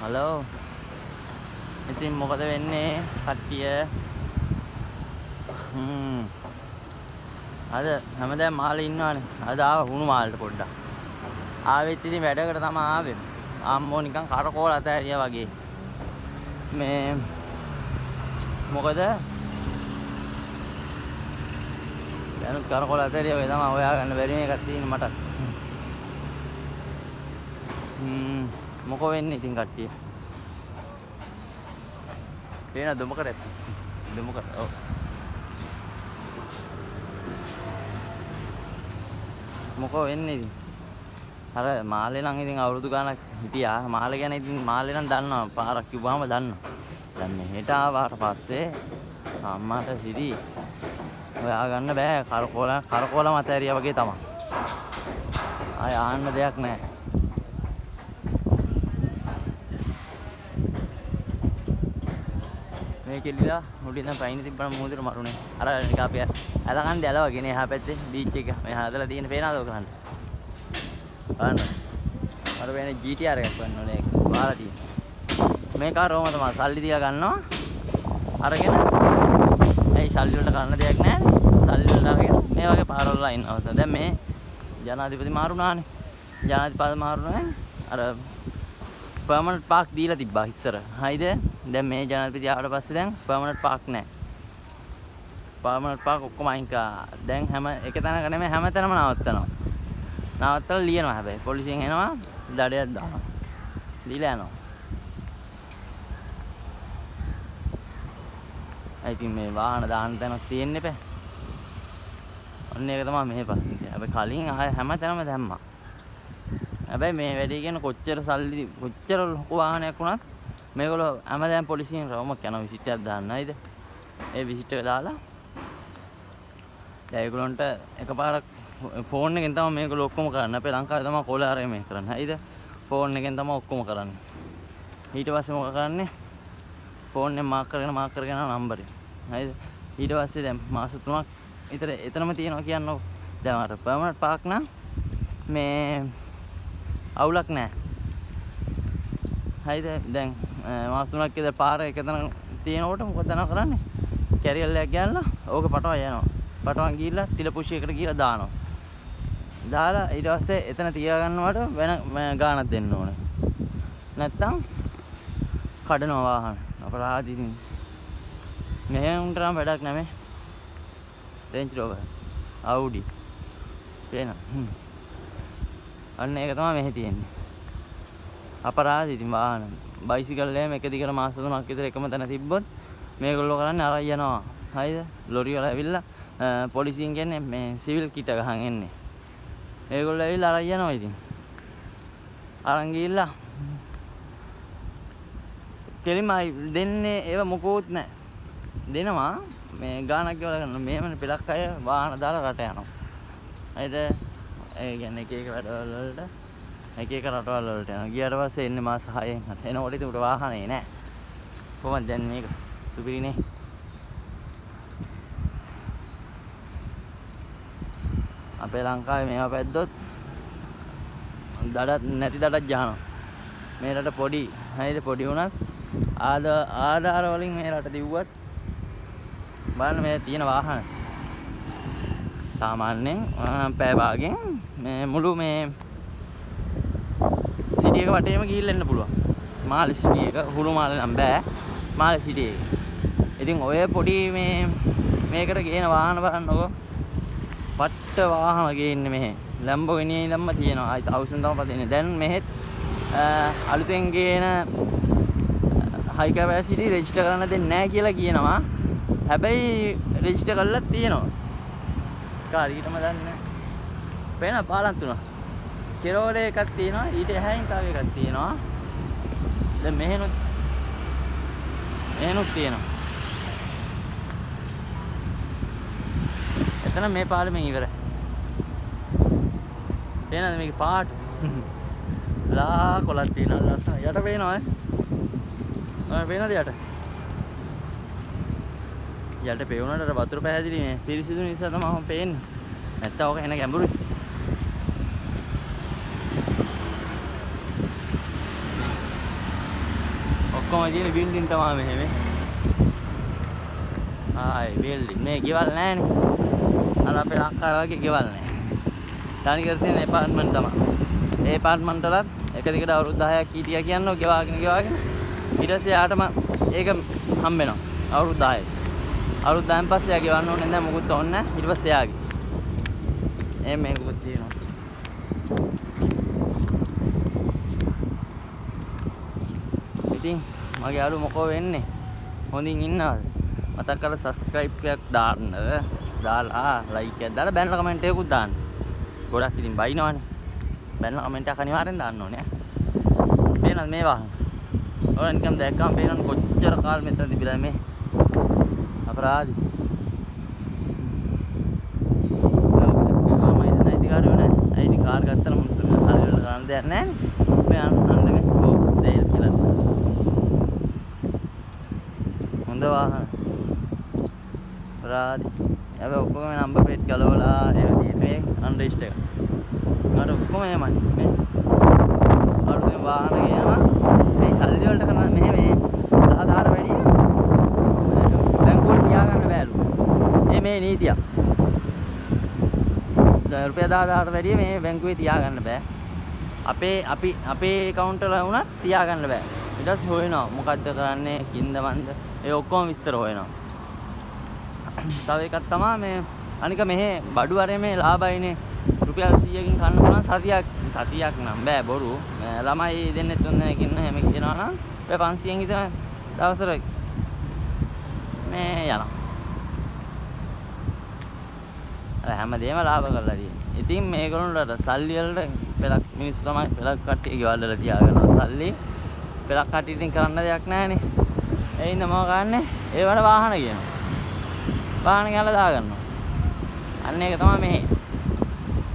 Hello. ඉතින් මොකද වෙන්නේ කට්ටිය? අද හැමදාම මාළේ ඉන්නවනේ. අද ආව හුණු මාළට පොඩ්ඩක්. ආවෙත් ඉතින් වැඩකට තමයි ආවේ. ආම්මෝ නිකන් කරකෝල අතෑරියා වගේ. මේ මොකද? දැන් කරකෝල අතෑරියා වගේ තමයි හොයාගන්න බැරි මේකක් තියෙන මට. මොකෝ වෙන්නේ ඉතින් කට්ටිය? පේන දුමකට දුමකට ඔව්. මොකෝ වෙන්නේ ඉතින්? අර මාළේ නම් ඉතින් අවුරුදු ගාණක් හිටියා. මාළේ ගැන ඉතින් මාළේ නම් දන්නවා. පාරක් කිව්වම දන්නවා. දැන් මෙහෙට ආවාට පස්සේ අම්මාට සිරි හොයාගන්න බෑ. කරකෝල මත ඇරියා වගේ තමයි. ආය ආන්න දෙයක් නැහැ. මේ කෙලිලා උඩින් දැන් පයින් තිබ්බම මොහොතේ මරුනේ. අර නිකන් අපි ඇලකන්ද ඇල වගේ නේ එහා පැත්තේ බීච් එක. මෙහා හදලා තියෙන පේනවද ඔක ගන්න? බලන්න. අර වෙන GTR එකක් වන්න ඕනේ ඒක. වාලා තියෙන. මේ කාර් රෝම තමයි සල්ලි තියා ගන්නවා. අරගෙන ඇයි සල්ලි වලට කරන්න දෙයක් නැහැ. සල්ලි වලට අරගෙන මේ වගේ පාරවල ඉන්නවා. දැන් මේ ජනාධිපති මාරුණානේ. ජනාධිපති මාරුණා අර පර්මනන්ට් පාක් දීලා තිබ්බා ඉස්සර. හයිද? දැන් මේ ජනාධිපති ආවට පස්සේ දැන් පර්මනන්ට් පාක් නැහැ. පර්මනන්ට් පාක් ඔක්කොම අයින් කරා. දැන් හැම එක තැනක නෙමෙයි හැම තැනම නවත්තනවා. නවත්තලා ලියනවා හැබැයි. පොලිසියෙන් එනවා දඩයක් දානවා. දීලා යනවා. ඉතින් මේ වාහන දාන්න තැනක් තියෙන්න එපා. ඔන්න ඒක තමයි මෙහෙ පස්සේ. හැබැයි කලින් ආය හැම තැනම දැම්මා. හැබැයි මේ වැඩේ කියන කොච්චර සල්ලි කොච්චර ලොකු වාහනයක් වුණත් මේගොල්ලෝ හැමදාම පොලිසියෙන් රවුමක් යනවා විසිට් එකක් දාන්න නේද? ඒ විසිට් එක දාලා දැන් ඒගොල්ලන්ට එකපාරක් ෆෝන් එකෙන් තමයි මේගොල්ලෝ ඔක්කොම කරන්නේ. අපේ ලංකාවේ තමයි කොලාරේ මේ කරන්නේ. හරිද? ෆෝන් එකෙන් තමයි ඔක්කොම කරන්නේ. ඊට පස්සේ මොකද කරන්නේ? ෆෝන් එක මාක් කරගෙන නම්බරේ. හරිද? ඊට පස්සේ දැන් මාස 3ක් විතර එතනම තියෙනවා කියන්නකො. දැන් අර පර්මනන්ට් පාක් නම් මේ අවුලක් නැහැ. හරිද? දැන් මාස 3ක් විතර පාර එකතන තියෙනකොට මොකද කරන්නේ? කැරියල් එකක් ගන්නලා ඕක පටව යනවා. පටවන් ගිහිල්ලා තිල පුෂි එකට ගිහිල්ලා දානවා. දාලා ඊට පස්සේ එතන තියාගන්නවට වෙන ගාණක් දෙන්න ඕනේ. නැත්තම් කඩනවා වාහන. අපරාධ ඉතින්. මෙහෙම උන්ටරම් වැඩක් නැමේ. Range rover. අවුඩි. පේනවා. අන්න ඒක තමයි මෙහි තියෙන්නේ. අපරාධ ඉතින් වාහන. බයිසිකල් එකම එක දිගට මාස 3ක් විතර එකම තැන තිබ්බොත් මේගොල්ලෝ කරන්නේ අරන් යනවා. හරිද? ලොරි වල ඇවිල්ලා පොලිසියෙන් කියන්නේ මේ සිවිල් කිට ගහන් එන්නේ. ඒගොල්ලෝ ඇවිල්ලා අරන් යනවා ඉතින්. අරන් ගිහිල්ලා කෙලිමයි දෙන්නේ ඒව මොකෝත් නැහැ. දෙනවා මේ ගානක් ගෙවලා ගන්න. මේමනේ පෙලක් අය වාහන දාලා රට යනවා. හරිද? ඒ කියන්නේ එක වැඩවල වලට එක රටවල් වලට යනවා. ගියාට පස්සේ එන්නේ මාස 6න් 8. එනකොට ඉතින් උඩ වාහනේ නැහැ. කොහොමද දැන් මේක? සුපිරිනේ. අපේ ලංකාවේ මේවා පැද්දොත් දඩත් නැති දඩක් ගහනවා. මේ රට පොඩි. හරිද? පොඩි වුණත් ආධාර වලින් මේ රට දිව්වත් බලන්න මේ තියෙන වාහන සාමාන්‍යයෙන් පැය භාගෙන් මේ මුළු මේ සිටි එක වටේම ගිහිල්ලා එන්න පුළුවන්. මාළේ සිටි එක හුරු මාළේ නම් බෑ. මාළේ සිටි එක. ඉතින් ඔය පොඩි මේකට ගේන වාහන බලන්නකො. පට්ට වාහන ගේන්නේ මෙහෙ. ලැම්බෝගිනි ලම්ම තියෙනවා. ආයි 1000 තමයි පදින්නේ. දැන් මෙහෙත් අලුතෙන් ගේන හයි කැපැසිටි රෙජිස්ටර් කරන්න දෙන්නේ නැහැ කියලා කියනවා. හැබැයි රෙජිස්ටර් කරලා තියෙනවා. කාරියටම දන්නේ. පේන පාලම් තුන. කෙරෝලේ එකක් තියෙනවා. ඊට එහායින් තව එකක් තියෙනවා. දැන් මෙහෙනුත් තියෙනවා. එතන මේ පාලමෙන් ඉවරයි. පේනද මේකේ පාට? ලා කොලක් තියෙනවා ලස්සන. යට පේනවා ඈ. ඔය පේනද යට? යට පේුණාට අර වතුර පැහැදිලි නේ. පිරිසිදු නිසා තමයි මම පේන්නේ. නැත්තම් ඔක එන ගැඹුරුයි. ඔක්කොම තියෙන බිල්ඩින් තමයි මෙහෙම. ආයි බිල්ඩින් මේ ගෙවල් නැහැනේ. අර අපේ ලංකාව වගේ ගෙවල් නැහැ. තනි කර තියෙන ඇපාර්ට්මන්ට් තමයි. ඒ ඇපාර්ට්මන්ට් වලත් එක දිගට අවුරුදු 10ක් හිටියා කියන්නේ ගෙවාගෙන ඊට පස්සේ ආටම ඒක හම්බ වෙනවා. අවුරුදු 10යි. අවුරුදු 10න් පස්සේ යා ගෙවන්න ඕනේ නැහැ මොකුත් ඕනේ නැහැ. ඊට පස්සේ යාගේ. මේකුත් තියෙනවා. ඉතින් මගේ යාළුවෝ මොකෝ වෙන්නේ? හොඳින් ඉන්නවද? මතක් කරලා subscribe එකක් දාන්න. දාලා like එකක් දාලා බැනලා කමෙන්ට් එකකුත් දාන්න. ගොඩක් ඉතින් බයිනවනේ. බැනලා කමෙන්ට් එකක් අනිවාර්යෙන් දාන්න ඕනේ. පේනවද මේ වාහන? ඔයාලා නිකන් දැක්කම පේනවනේ කොච්චර කාල මෙතන තිබිලා මේ අපරාධි. ඉතින් කාර් ගත්තම මුසුල සල්ලි වල ගන්න දෙයක් නැහැ නේ. මේ අන්න මේ සේල් කියලා. හොඳ වාහන. රාදි. හැබැයි ඔක්කොම නම්බර් ප්ලේට් ගලවලා ඒවා තියෙන මේ අන්රෙජිස්ටර් එක. මට ඔක්කොම එමයි. මේ අලුතෙන් වාහන ගේනවා. මේ සල්ලි වලට කරන මෙහෙ මේ 10,000ට වැඩි බැංකුවට තියාගන්න බෑලු. මේ නීතිය. රුපියල් 10,000ට වැඩිය මේ බැංකුවේ තියාගන්න බෑ. අපේ account වල වුණත් තියාගන්න බෑ. ඊට පස්සේ හොයනවා මොකද්ද කරන්නේ කින්ද මන්ද ඒ ඔක්කොම විස්තර හොයනවා. තව එකක් තමයි මේ අනික මෙහෙ බඩු අරේ මේ ලාභයිනේ රුපියල් 100කින් කන්න පුළුවන් සතියක් නම් බෑ බොරු. ළමයි දෙන්නේ තුන් දෙනෙක්ින් හැම කියනවා නම් 500න් විතර දවසට මේ යනවා. හැමදේම ලාභ කරලා තියෙනවා. ඉතින් මේගොල්ලන්ට සල්ලි වලට පෙලක් මිනිස්සු තමයි පෙලක් කට්ටිය ගෙවල් වල තියාගන්නවා සල්ලි. පෙලක් කට්ටිය ඉතින් කරන්න දෙයක් නැහනේ. ඒ ඉන්න මොකක් ගන්නෑ? ඒ වල වාහන කියනවා. වාහන ගාලා දාගන්නවා. අන්න ඒක තමයි මේ.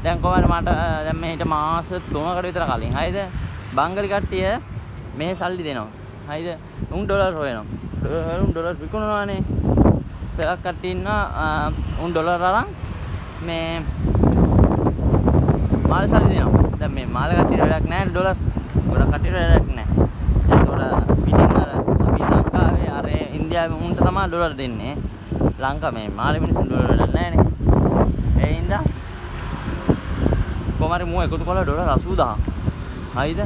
දැන් කොහමද මට දැන් මේට මාස 3කට විතර කලින් හරිද? බංගලි කට්ටිය මේ සල්ලි දෙනවා. හරිද? උන් ඩොලර් හොයනවා. උන් ඩොලර් විකුණනවානේ. පෙලක් කට්ටිය ඉන්නවා උන් ඩොලර් අරන් මේ මාල් සල්ලි දෙනවා. දැන් මේ මාල් කට්ටියට වැඩක් නැහැ ඩොලර්. ගොඩක් කට්ටියට වැඩක් නැහැ. ඒකට පිටින් අර අපි ලංකාවේ අර ඉන්දියාවේ උන්ට තමයි ඩොලර් දෙන්නේ. ලංකාව මේ මාළේ මිනිස්සුන් ඩොලර් වැඩක් නැහැනේ. ඒ හින්දා කොමාරි මූ එකතු කරලා ඩොලර් 80000. හරිද?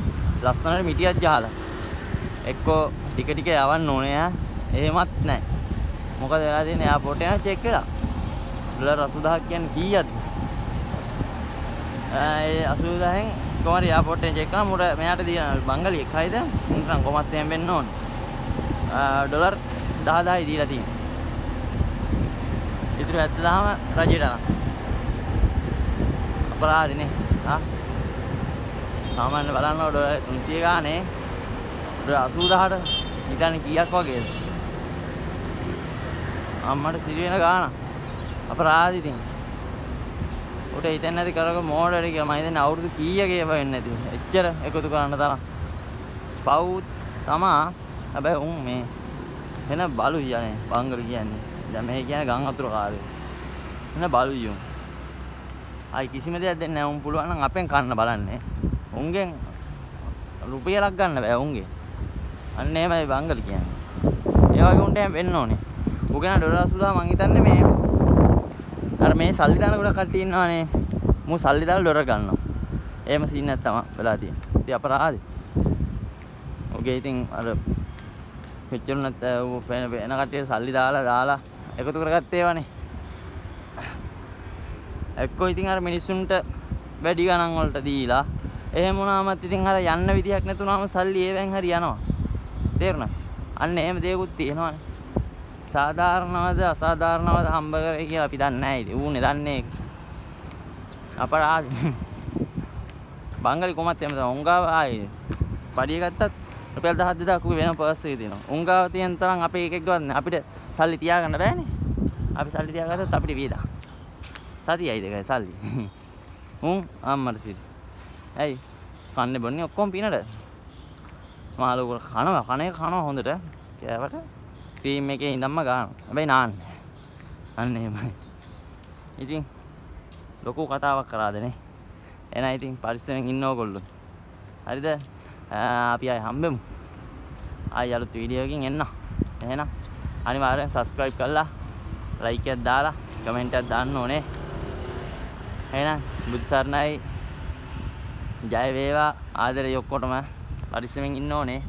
ලස්සනට මිටියක් ගහලා. එක්කෝ ටික යවන්න ඕනේ ඈ. එහෙමත් නැහැ. මොකද වෙලා තියෙන්නේ එයාපෝට් එක චෙක් කළා. ඩොලර් 80000 කියන්නේ කීයද? ඒ 80000න් කොහමද එයාපෝට් එකෙන් චෙක් කරා මුර මෙයාට දින බංගලියෙක් හයිද? උන්ට නම් කොහොමත් එහෙම වෙන්න ඕනේ. ඩොලර් 10000යි දීලා තියෙන්නේ. ඉතින් 70000ම රජයට අරන්. අපරාධනේ. සාමාන්‍ය බලන්න ඩොලර් 300 ගානේ ඩොලර් 80000ට හිතන්නේ කීයක් වගේද? අම්මට සිරි වෙන ගාන. අපරාධ ඉතින්. උට හිතන්නේ නැති කරක මෝඩරි කියලා මම හිතන්නේ අවුරුදු කීයක ඒව වෙන්නේ නැති. එච්චර එකතු කරන්න තරම්. පව් තමා. හැබැයි උන් මේ වෙන බලු කියන්නේ බංගල කියන්නේ. දැන් මේ කියන්නේ ගම් අතුරු කාර්යය. වෙන බලුයි උන්. ආයි කිසිම දෙයක් දෙන්නේ නැහැ උන් පුළුවන් නම් අපෙන් කන්න බලන්නේ. උන්ගෙන් රුපියලක් ගන්න බෑ උන්ගෙන්. අන්න එහෙමයි බංගල කියන්නේ. ඒ වගේ උන්ට එහෙම වෙන්න ඕනේ. උගෙන ඩොලර් 80000 මං හිතන්නේ මේ අර මේ සල්ලි දාන ගොඩක් කට්ටිය ඉන්නවනේ. මූ සල්ලි දාලා ඩොලර් ගන්නවා. එහෙම සීන් එකක් තමයි වෙලා තියෙන්නේ. ඉතින් අපරාධේ. ඔගේ ඉතින් අර පෙච්චුනත් ඌ වෙන කට්ටිය සල්ලි දාලා එකතු කරගත්තේ ඒවානේ. එක්කෝ ඉතින් අර මිනිස්සුන්ට වැඩි ගණන් වලට දීලා එහෙම වුණාමත් ඉතින් අර යන්න විදියක් නැතුණාම සල්ලි ඒවෙන් හරි යනවා. තේරුණා? අන්න එහෙම දේකුත් තියෙනවානේ. සාධාරණවද අසාධාරණවද හම්බ කරේ කියලා අපි දන්නේ නැහැ ඉතින්. ඌනේ දන්නේ. අපරාධ. බංගලි කොහොමද එමෙතන උංගාව ආයේ පඩිය ගත්තත් රුපියල් 10,000 කුගේ වෙන පර්ස් එකේ තියෙනවා. උංගාව තියෙන තරම් අපේ එකෙක් ගන්න අපිට සල්ලි තියාගන්න බෑනේ. අපි සල්ලි තියාගත්තොත් අපිට වේදා. සතියයි දෙකයි සල්ලි. උන් අම්මට සිරි. ඇයි? කන්නේ බොන්නේ ඔක්කොම පිනට. මාළු කනවා හොඳට. කෑවට ක්‍රීම් එකේ ඉඳන්ම ගන්නවා. හැබැයි නාන්නේ. අන්න එහෙමයි. ඉතින් ලොකු කතාවක් කරාදනේ. එහෙනම් ඉතින් පරිස්සමෙන් ඉන්න ඕගොල්ලෝ. හරිද? අපි ආයේ හම්බෙමු. ආයි අලුත් වීඩියෝ එකකින් එන්න. එහෙනම් අනිවාර්යෙන් subscribe කරලා like එකක් දාලා comment එකක් දාන්න ඕනේ. එහෙනම් බුදු සරණයි. ජය වේවා. ආදරේ ඔක්කොටම පරිස්සමෙන් ඉන්න ඕනේ.